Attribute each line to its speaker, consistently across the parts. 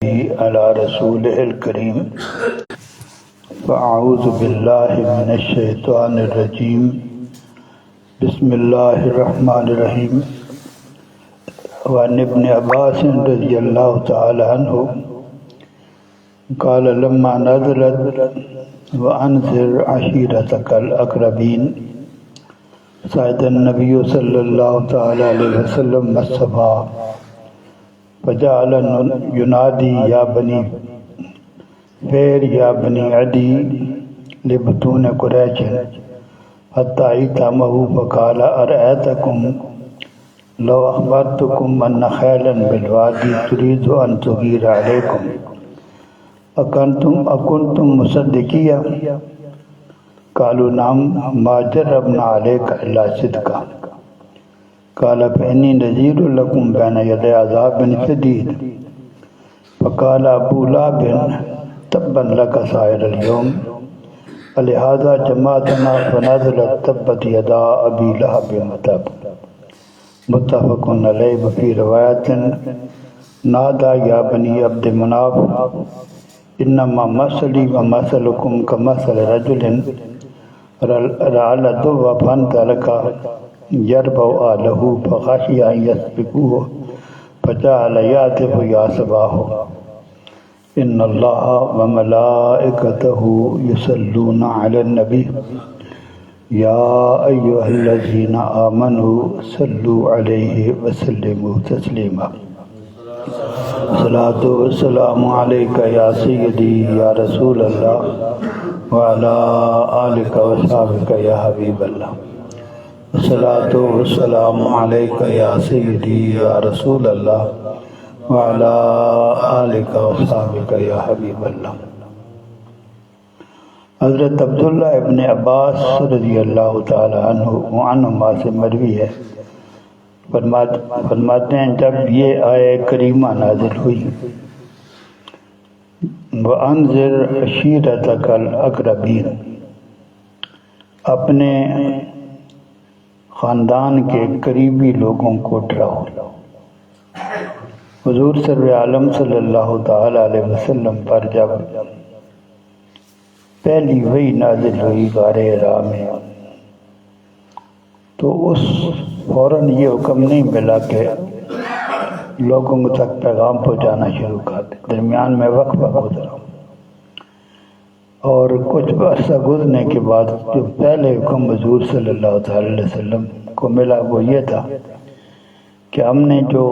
Speaker 1: على رسوله الكريم فأعوذ بالله من الشيطان الرجيم بسم الله الرحمن الرحيم وعن ابن عباس رضي الله تعالى عنه قال لما نزلت وأنذر عشيرتك الأقربين صعد النبي صلى الله تعالى عليه وسلم الصفا فجعل ينادي يا بني فیر یا بنی عدی لبطون قریش حتی ایتامہ فقال ارأیتکم لو اخبرتکم ان خیلا بالوادی تريد ان تغیر علیکم اکنتم مصدقیہ قالوا نعم ما جربنا علیک الا صدقا قال فإني نذير لكم بين يدي عذاب شديد فقال أبو لهب تبا لك سائر اليوم فلهذا جماعتنا فنزلت تبت يدا أبي لهب وتب متفق عليه. وفي رواية نادى يا بني عبد مناف إنما مثلي ومثلكم كمثل رجل رعى الدب فانطلق يربو آله فخشي أن يسبقوه فجعل يهتف يا صباح إن الله وملائكته يصلون على النبي يا أيها الذين آمنوا صلوا عليه وسلموا تسليما. الصلاة والسلام عليك يا سيدي يا رسول الله وعلى آلك وصحبك يا حبيب الله. الصلاة والسلام عليك يا سيدي يا رسول الله وعلى آلك وصحبك يا حبيب الله. حضرت عبداللہ ابن عباس رضی اللہ تعالی عنہما سے مروی ہے، فرماتے ہیں جب یہ آیہ کریمہ نازل ہوئی وَأَنذِرْ عَشِيرَتَكَ الْأَقْرَبِينَ، اپنے خاندان کے قریبی لوگوں کو ڈراؤ. حضور سر عالم صلی اللہ تعالی علیہ وسلم پر جب پہلی وحی نازل ہوئی غار حرا میں تو اس فوراً یہ حکم نہیں ملا کہ لوگوں تک پیغام پہنچانا شروع کر دیں. درمیان میں وقفہ گزرا اور کچھ عرصہ گزرنے کے بعد جو پہلے حکم حضور صلی اللہ تعالی علیہ وسلم کو ملا وہ یہ تھا کہ ہم نے جو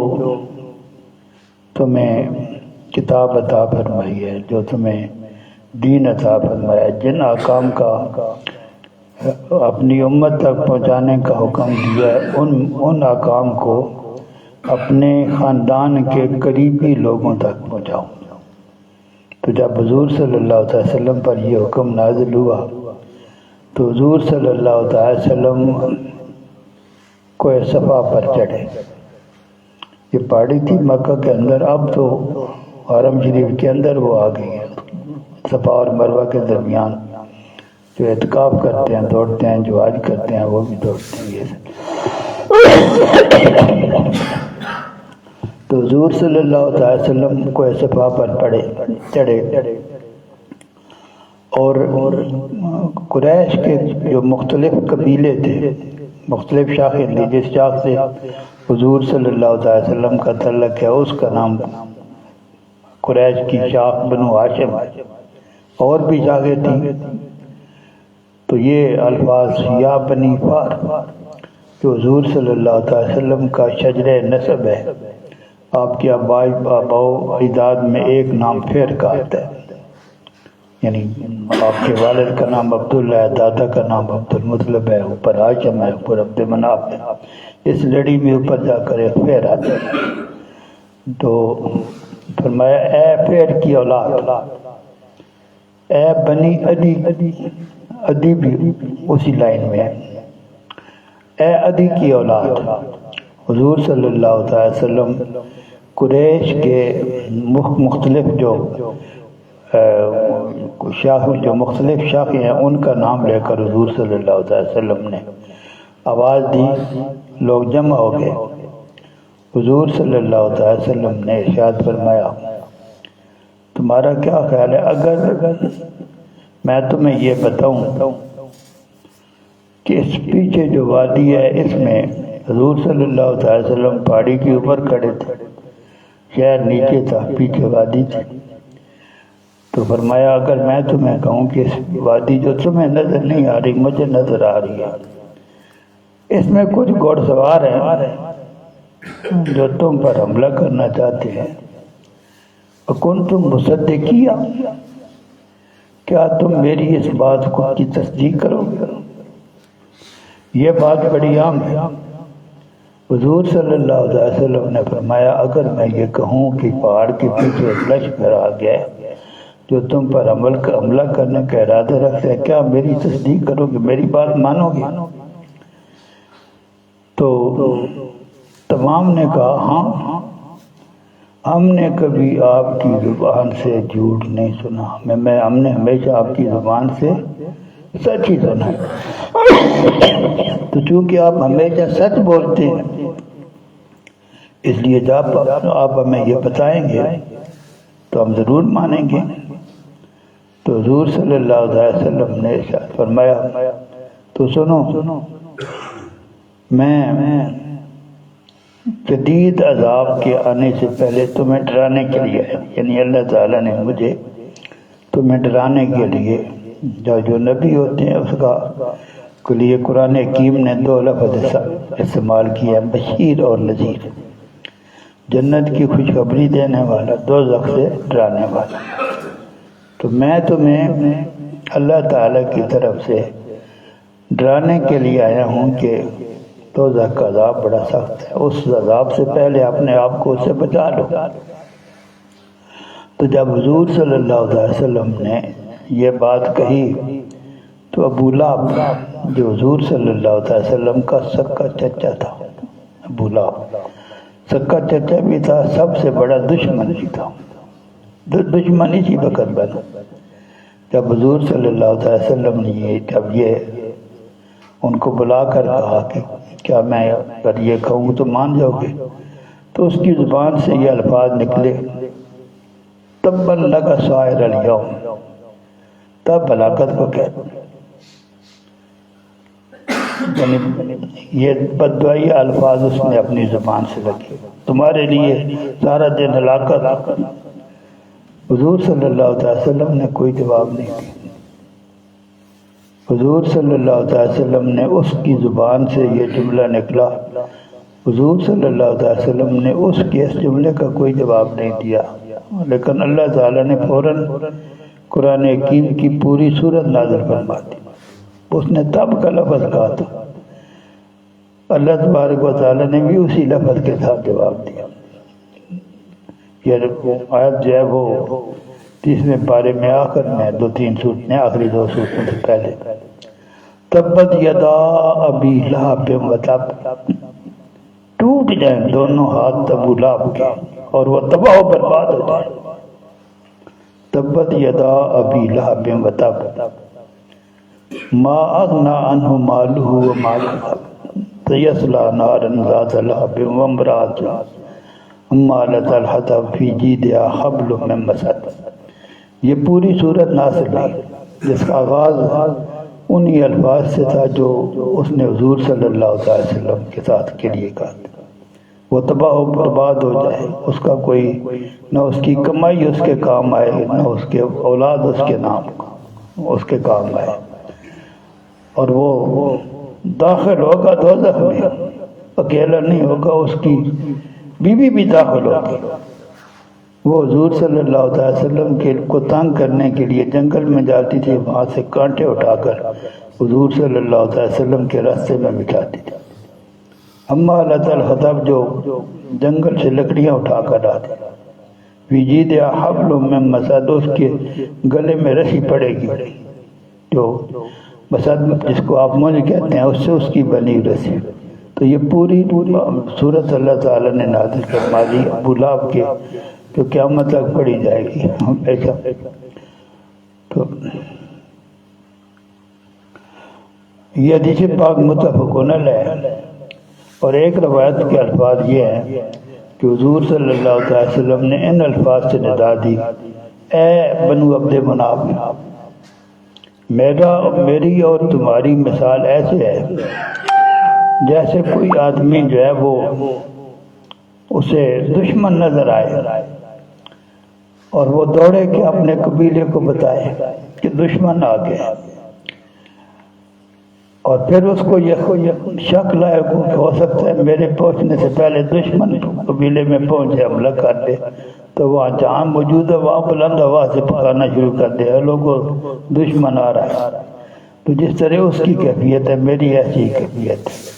Speaker 1: تمہیں کتاب عطا فرمائی ہے، جو تمہیں دین عطا فرمایا ہے، جن احکام کا اپنی امت تک پہنچانے کا حکم دیا ہے، ان احکام کو اپنے خاندان کے قریبی لوگوں تک پہنچاؤ. تو جب حضور صلی اللہ علیہ وسلم پر یہ حکم نازل ہوا تو حضور صلی اللہ علیہ وسلم کوہ صفا پر چڑھے. یہ پہاڑی تھی مکہ کے اندر، اب تو حرم شریف کے اندر وہ آ گئی ہے. صفا اور مروہ کے درمیان جو اعتکاف کرتے ہیں دوڑتے ہیں، جو حج کرتے ہیں وہ بھی دوڑتے ہیں. تو حضور صلی اللہ علیہ وسلم کوہ صفا پر چڑھے اور قریش کے جو مختلف قبیلے تھے، مختلف شاخیں تھیں، جس شاخ سے حضور صلی اللہ علیہ وسلم کا تعلق ہے اس کا نام قریش کی شاخ بنو ہاشم، اور بھی شاخیں تھیں. تو یہ الفاظ یا بنی فار جو حضور صلی اللہ علیہ وسلم کا شجر نسب ہے، آپ کے آباؤ اجداد میں ایک نام پھر کا آتا ہے، یعنی آپ کے والد کا نام عبداللہ ہے، دادا کا نام عبد المطلب ہے، اوپر ہاشم ہے، اوپر عبد مناف ہے. اس لڑی میں اوپر جا کر ایک پھر آتا ہے. تو فرمایا اے پھر کی اولاد، اے بنی عدی بھی اسی لائن میں ہے، اے عدی کی اولاد. حضور صلی اللہ علیہ وسلم قریش کے مختلف جو مختلف شاخیں ہیں ان کا نام لے کر حضور صلی اللہ علیہ وسلم نے آواز دی. لوگ جمع ہو گئے. حضور صلی اللہ علیہ وسلم نے ارشاد فرمایا تمہارا کیا خیال ہے اگر میں تمہیں یہ بتاؤں کہ اس پیچھے جو وادی ہے اس میں حضور صلی اللہ علیہ وسلم پہاڑی کے اوپر کھڑے تھے، شہر نیچے تھا، پیچھے وادی تھی، تو فرمایا اگر میں تمہیں کہوں کہ اس وادی جو تمہیں نظر نہیں آ رہی مجھے نظر آ رہی ہے، اس میں کچھ گھوڑ سوار ہیں جو تم پر حملہ کرنا چاہتے ہیں، کون تم مصدقیہ، کیا تم میری اس بات کو کی تصدیق کرو گے؟ یہ بات بڑی عام ہے۔ حضور صلی اللہ علیہ وسلم نے فرمایا اگر میں یہ کہوں کہ پہاڑ کے پیچھے ایک لشکر آ گیا جو تم پر حملہ کرنے کا ارادہ رکھتے ہیں، کیا میری تصدیق کرو گے، میری بات مانو گے؟ تو تمام نے کہا ہاں، ہم نے کبھی آپ کی زبان سے جھوٹ نہیں سنا، ہم نے ہمیشہ آپ کی زبان سے سچ ہی سنا ہے، تو چونکہ آپ ہمیشہ سچ بولتے ہیں اس لیے جب آپ ہمیں یہ بتائیں گے تو ہم ضرور مانیں گے۔ تو حضور صلی اللہ علیہ وسلم نے ارشاد فرمایا تو سنو، میں شدید عذاب کے آنے سے پہلے تمہیں ڈرانے کے لیے، یعنی اللہ تعالیٰ نے مجھے تمہیں ڈرانے کے لیے، جو نبی ہوتے ہیں اس کے لیے قرآن حکیم نے 2 لفظ استعمال کیا ہے، بشیر اور نذیر، جنت کی خوشخبری دینے والا، دوزخ سے ڈرانے والا۔ تو میں تمہیں اللہ تعالیٰ کی طرف سے ڈرانے کے لیے آیا ہوں کہ دوزخ کا عذاب بڑا سخت ہے، اس عذاب سے پہلے اپنے آپ کو اس سے بچا لو۔ تو جب حضور صلی اللہ علیہ وسلم نے یہ بات کہی تو ابو لہب جو حضور صلی اللہ علیہ وسلم کا سکا چچا تھا، ابو لہب سکا چچا بھی تھا، سب سے بڑا دشمن بھی تھا، دشمن اسی وقت بنا جب حضور صلی اللہ علیہ وسلم نے جب یہ ان کو بلا کر کہا کہ کیا میں اگر یہ کہوں تو مان جاؤ گے، تو اس کی زبان سے یہ الفاظ نکلے تبا لک سائر الیوم، تب ہلاکت کو کہتے، یعنی یہ بددعائی الفاظ اس نے اپنی زبان سے لگے، تمہارے لیے سارا دن ہلاکت۔ حضور صلی اللہ علیہ وسلم نے کوئی جواب نہیں دیا، حضور صلی اللہ علیہ وسلم نے اس کی زبان سے یہ جملہ نکلا، حضور صلی اللہ علیہ وسلم نے اس کے اس جملے کا کوئی جواب نہیں دیا، لیکن اللہ تعالیٰ نے فوراً قرآن حکیم کی پوری سورت نازل فرما دی۔ اس نے تب کا لفظ کہا تھا، اللہ تبارک و تعالیٰ نے بھی اسی لفظ کے ساتھ جواب دیا۔ یہ آیت جو ہے وہ 30ویں پارے میں آخر میں 2-3 سورت میں آخری 2 سورتوں سے پہلے، تبت یدا ابی لہب و تب، ٹوٹ جائیں دونوں ہاتھ ابو لہب کے اور وہ تباہ و برباد ہو جائیں۔ تبت یدا ابی لہب و تب ما اغنى عنه ماله وما كسب سيصلى نارا ذات لهب وامرأته حمالة الحطب في جيدها حبل من مسد۔ یہ پوری صورت نازل ہوئی جس کا آغاز انہی الفاظ سے تھا جو اس نے حضور صلی اللہ علیہ وسلم کے ساتھ کے لیے کہا، وہ تباہ و برباد ہو جائے، اس کا کوئی نہ اس کی کمائی اس کے کام آئے، نہ اس کے اولاد اس کے نام اس کے کام آئے، اور وہ داخل ہوگا دوزخ میں، اکیلا نہیں ہوگا، اس کی بیوی بھی داخل ہوگی۔ وہ حضور صلی اللہ علیہ وسلم کو تنگ کرنے کے لیے جنگل میں جاتی تھی، وہاں سے کانٹے اٹھا کر حضور صلی اللہ علیہ وسلم کے راستے میں بچھاتی تھی۔ حمالۃ الحطب جو جنگل سے لکڑیاں اٹھا کر لاتی، فی جیدہا حبل من مسد، اس کے گلے میں رسی پڑے گی جو مسد جس کو آپ مجھ کہتے ہیں، اس سے اس کی بنی رسی۔ تو یہ پوری صورت اللہ تعالیٰ نے نازل فرما دی ابو لہب کے، جو قیامت تک پڑھی جائے گی ایسا۔ تو یہ حدیث پاک متفقون علیہ ہے، اور ایک روایت کے الفاظ یہ ہیں کہ حضور صلی اللہ علیہ وسلم نے ان الفاظ سے ندا دی، اے بنو عبد مناف، میری اور تمہاری مثال ایسے ہے جیسے کوئی آدمی جو ہے وہ اسے دشمن نظر آئے اور وہ دوڑے کہ اپنے قبیلے کو بتائے کہ دشمن آ گیا، اور پھر اس کو یہ شک لائق ہو سکتا ہے میرے پہنچنے سے پہلے دشمن قبیلے میں پہنچے، حملہ کر دے، تو وہاں جہاں موجود ہے وہاں بلند آواز سے پکارنا شروع کر دے، لوگوں دشمن آ رہا ہے۔ تو جس طرح اس کی کیفیت ہے میری ایسی ہی کیفیت ہے۔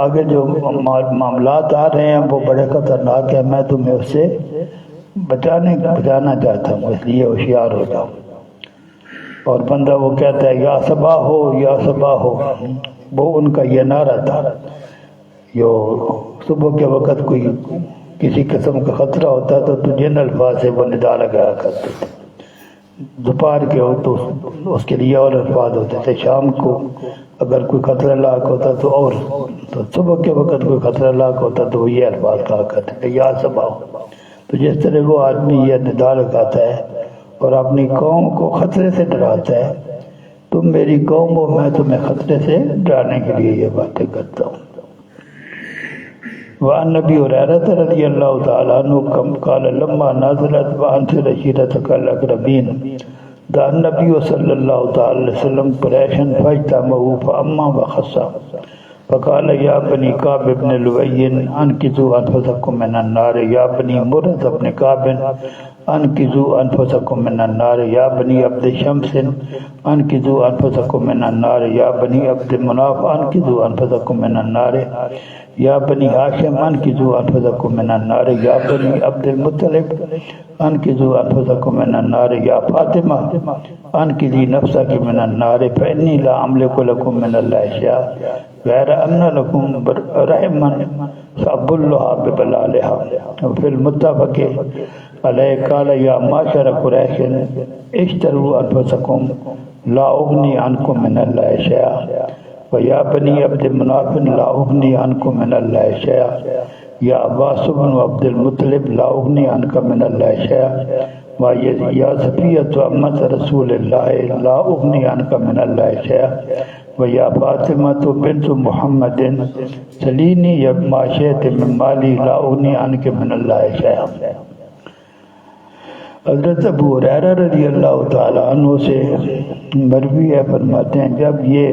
Speaker 1: آگے جو معاملات آ رہے ہیں وہ بڑے خطرناک ہیں، میں تمہیں اس سے بچانا چاہتا ہوں، اس لیے ہوشیار ہو جاؤ۔ اور بندہ وہ کہتا ہے یا صبا ہو یا صبا ہو، وہ ان کا یہ نعرہ تھا۔ جو صبح کے وقت کوئی کسی قسم کا خطرہ ہوتا تھا تو جن الفاظ سے وہ ندا لگایا کرتے تھے، دوپہر کے ہو تو اس کے لیے اور الفاظ ہوتے تھے، شام کو اگر کوئی خطرہ لاحق ہوتا تو صبح کے وقت کوئی خطرہ لاحق ہوتا تو وہ یہ الفاظ کہا کرتے تھے یا صبا ہو۔ تو جس طرح وہ آدمی یہ ندا لگاتا ہے اور اپنی قوم کو خطرے سے ڈراتا ہے، تم میری قوم ہو، میں تمہیں خطرے سے ڈرانے کے لیے یہ باتیں کرتا ہوں۔ وعن نبی ہریرہ رضی اللہ تعالیٰ عنہ قال لما نازلت وانذر عشیرتک الاقربین دعا النبی صلی اللہ تعالی علیہ وسلم قریشا فاجتمعوا فاما وخصا فقال یا بنی کعب بن لؤی انقذوا انفسکم من النار، یا بنی مرۃ بن کعب انقذوا انفسکم من النار، یا بنی عبد شمس انقذوا انفسکم من النار، یا بنی عبد مناف انقذوا انفسکم من النار، یا بنی ہاشم انقذوا انفسکم من النار، یا بنی عبد المطلب انقذوا انفسکم من النار، یا فاطمہ انقذی نفسک من النار فانی لا املک لکم من اللہ شیئا غیر ان لکم رحما فابلھا ببلالھا۔ وفی المتفق علیہ قال یا معشر قریش اشتروا انفسکم لا اغنی عنکم من اللہ شیئا، ویا بنی عبد مناف لا اغنی عنکم من اللہ شیئا، یا عباس بن عبد المطلب لا اغنی عنک من اللہ شیئا، یا صفیۃ امت رسول اللہ لا اغنی عنک من اللہ شیئا، ویا فاطمہ بنت محمد سلینی ما شئت من مالی لا اغنی عنک من اللہ شیئا۔ حضرت ابو ہریرہ رضی اللہ تعالیٰ عنہ سے مروی ہے، فرماتے ہیں جب یہ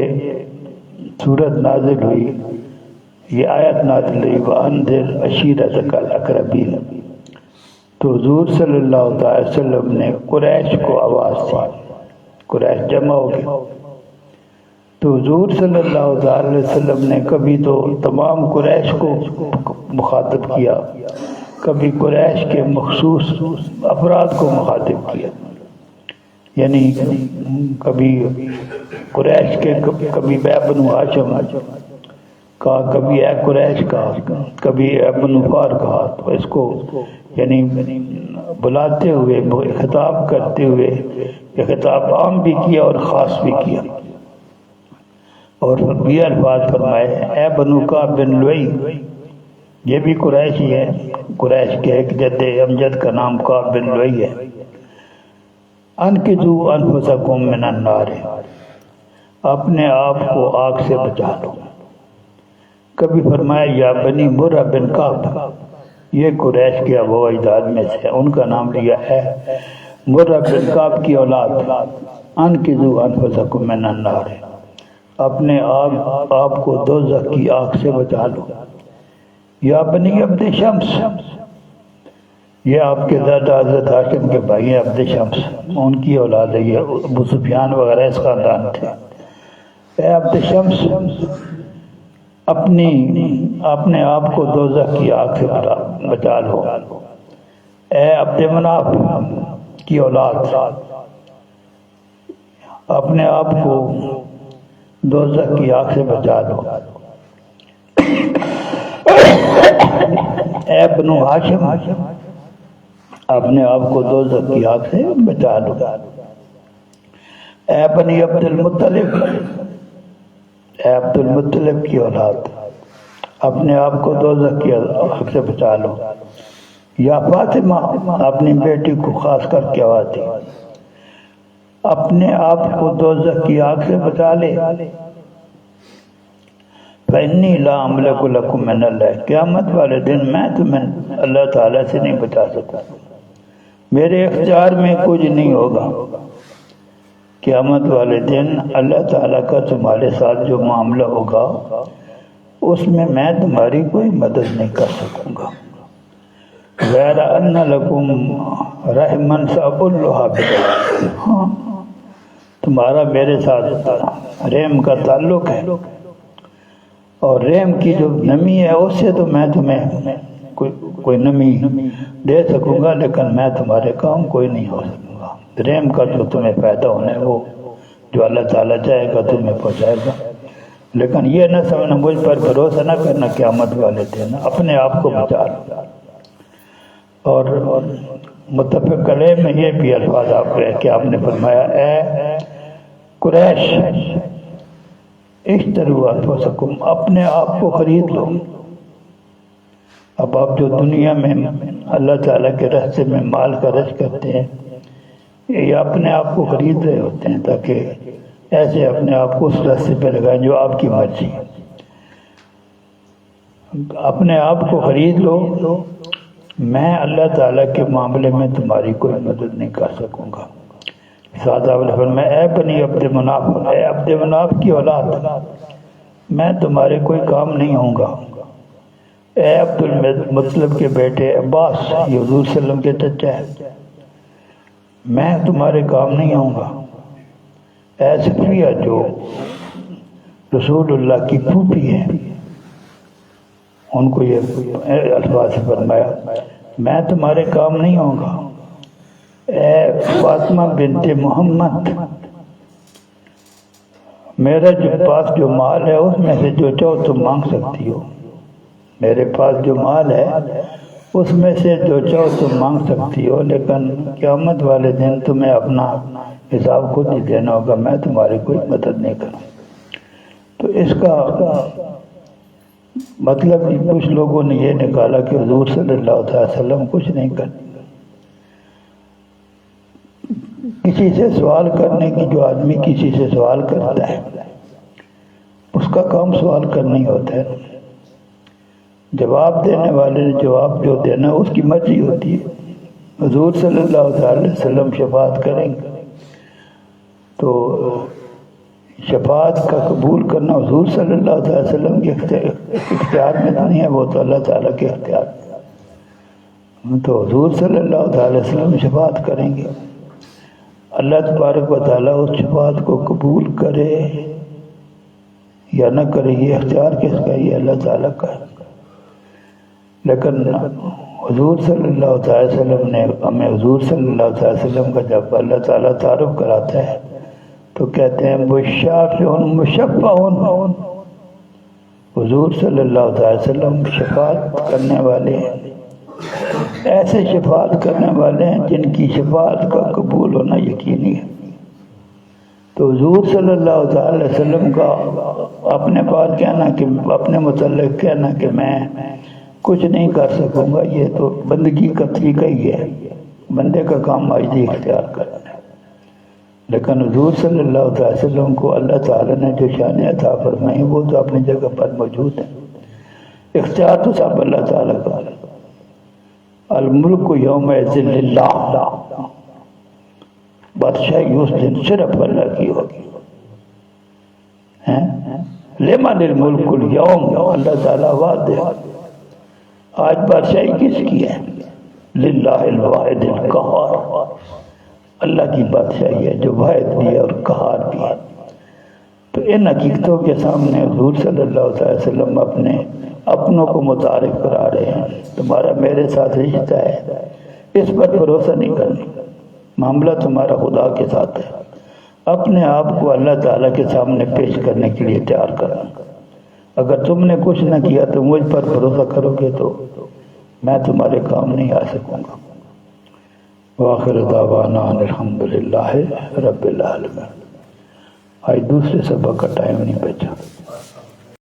Speaker 1: سورت نازل ہوئی، یہ آیت نازل ہوئی وَأَنذِرْ عَشِيرَتَكَ الْأَقْرَبِينَ، تو حضور صلی اللہ علیہ وسلم نے قریش کو آواز دی، قریش جمع ہو گئے، تو حضور صلی اللہ علیہ وسلم نے کبھی تو تمام قریش کو مخاطب کیا، کبھی قریش کے مخصوص افراد کو مخاطب کیا، یعنی کبھی قریش کے کبھی اے بنو ہاشم کہا، کبھی اے قریش کہا، کبھی اے بنو فار کہا، تو اس کو یعنی بلاتے ہوئے خطاب کرتے ہوئے یہ خطاب عام بھی کیا اور خاص بھی کیا، اور یہ الفاظ فرمائے اے بنو کعب بن لؤی، یہ بھی قریش ہی ہے، قریش کے ایک جد امجد کا نام کعب بن لؤی ہے، انقذوا انفسکم من النار، اپنے آپ کو آگ سے بچا لو۔ کبھی فرمایا یا بنی مرہ بن کعب، یہ قریش کے ابا و اجداد میں سے ان کا نام لیا ہے، مرہ بن کعب کی اولاد، انقذوا انفسکم من النار، اپنے آپ کو دوزخ کی آگ سے بچا لو۔ یا بنی عبد شمس، یہ آپ کے دادا حضرت ہاشم کے بھائی ہیں عبد شمس، ان کی اولاد ہے، یہ ابو سفیان وغیرہ اس خاندان تھے۔ اے عبد شمس، اپنے آپ کو دوزخ کی آگ سے بچا لو۔ اے عبد مناف کی اولاد، اپنے آپ کو دوزخ کی آگ سے بچا لو۔ اے بنو ہاشم، اپنے آپ کو دوزخ کی آگ سے بچا لو۔ اے بنی عبد المطلب، اے عبد المطلب کی اولاد، اپنے آپ کو دوزخ کی آگ سے بچا لو۔ یا فاطمہ اپنی بیٹی کو خاص کر کے آواز دی، اپنے آپ کو دوزخ کی آگ سے بچا لے، فَإِنِّي لَا أَمْلِكُ لَكُم مِّنَ اللَّهِ، قیامت والے دن میں تمہیں اللہ تعالیٰ سے نہیں بچا سکوں، میرے اختیار میں کچھ نہیں ہوگا۔ قیامت والے دن اللہ تعالیٰ کا تمہارے ساتھ جو معاملہ ہوگا اس میں تمہاری کوئی مدد نہیں کر سکوں گا۔ غیر ان لکم رحمن سأبلھا بکم، ہاں تمہارا میرے ساتھ رحم کا تعلق ہے، اور رحم کی جو نمی ہے اس سے تو میں تمہیں کوئی نمی دے سکوں گا، لیکن میں تمہارے کام کوئی نہیں ہو سکوں گا۔ رحم کا جو تمہیں پیدا ہونا ہے وہ جو اللہ تعالیٰ چاہے گا تمہیں پہنچائے گا، لیکن یہ نہ سمجھنا مجھ پر بھروسہ نہ کرنا قیامت والے دن، اپنے آپ کو بچا لو۔ اور متفق علیہ میں یہ بھی الفاظ آپ ہے کہ آپ نے فرمایا اے قریش اشتروا انفسکم، اپنے آپ کو خرید لو۔ اب آپ جو دنیا میں اللہ تعالیٰ کے راستے میں مال خرچ کرتے ہیں یہ اپنے آپ کو خرید رہے ہوتے ہیں، تاکہ ایسے اپنے آپ کو اس راستے پہ لگائیں جو آپ کی مرضی ہے۔ اپنے آپ کو خرید لو، میں اللہ تعالیٰ کے معاملے میں تمہاری کوئی مدد نہیں کر سکوں گا۔ ساتھ آپ نے فرمایا اے بنی عبد مناف، اے عبد مناف کی اولاد، میں تمہارے کوئی کام نہیں ہوں گا۔ اے عبد المطلب کے بیٹے عباس، یہ حضور صلی اللہ علیہ وسلم کے چچا ہے، میں تمہارے کام نہیں ہوں گا۔ اے صفیہ جو رسول اللہ کی پھوپھی ہے، ان کو یہ الفاظ سے فرمایا میں تمہارے کام نہیں ہوں گا۔ اے فاطمہ بنت محمد، میرا جو پاس جو مال ہے اس میں سے جو چاہو تم مانگ سکتی ہو، میرے پاس جو مال ہے اس میں سے جو چاہو تم مانگ سکتی ہو، لیکن قیامت والے دن تمہیں اپنا حساب خود ہی دینا ہوگا، میں تمہاری کوئی مدد نہیں کروں۔ تو اس کا مطلب کچھ لوگوں نے یہ نکالا کہ حضور صلی اللہ علیہ وسلم کچھ نہیں کرتے۔ کسی سے سوال کرنے کی، جو آدمی کسی سے سوال کرتا ہے اس کا کام سوال کرنا ہی ہوتا ہے، جواب دینے والے نے جواب جو دینا اس کی مرضی ہوتی ہے۔ حضور صلی اللہ علیہ وسلم شفاعت کریں گے تو شفاعت کا قبول کرنا حضور صلی اللہ علیہ وسلم کے اختیار میں نہیں ہے، وہ تو اللہ تعالیٰ کے اختیار میں۔ تو حضور صلی اللہ علیہ وسلم شفاعت کریں گے، اللہ تبارک و تعالیٰ اس شفاعت کو قبول کرے یا نہ کرے یہ اختیار کس کا، یہ اللہ تعالیٰ کا ہے۔ لیکن حضور صلی اللہ علیہ وسلم نے ہمیں حضور صلی اللہ علیہ وسلم کا جب اللہ تعالیٰ تعارف کراتا ہے تو کہتے ہیں مشافعون مشفعون، حضور صلی اللہ علیہ وسلم شفاعت کرنے والے ہیں، ایسے شفاعت کرنے والے ہیں جن کی شفاعت کا قبول ہونا یقینی ہے۔ تو حضور صلی اللہ علیہ وسلم کا اپنے بات کہنا کہ اپنے متعلق کہنا کہ میں کچھ نہیں کر سکوں گا، یہ تو بندگی کا طریقہ ہی ہے، بندے کا کام عاجزی اختیار کرنا ہے۔ لیکن حضور صلی اللہ علیہ وسلم کو اللہ تعالیٰ نے جو شان عطا فرمائی وہ تو اپنی جگہ پر موجود ہے، اختیار تو سب اللہ تعالیٰ کا۔ الملک یومئذ للہ، بادشاہی اس دن صرف اللہ کی ہوگی۔ لمن الملک اليوم، اللہ تعالیٰ آواز دے آج بادشاہی کس کی ہے؟ للہ الواحد القہار، اللہ کی بادشاہی ہے جو واحد بھی ہے اور قہار بھی ہے۔ تو ان حقیقتوں کے سامنے حضور صلی اللہ علیہ وسلم اپنوں کو متعارف کرا رہے ہیں، تمہارا میرے ساتھ رشتہ ہے، اس پر بھروسہ نہیں کرنا، معاملہ تمہارا خدا کے ساتھ ہے، اپنے آپ کو اللہ تعالیٰ کے سامنے پیش کرنے کے لیے تیار کرنا۔ اگر تم نے کچھ نہ کیا تو مجھ پر بھروسہ کرو گے تو میں تمہارے کام نہیں آ سکوں گا۔ وآخر دعوانا الحمدللہ رب العالمین۔ آج دوسرے سبق کا ٹائم نہیں بچا۔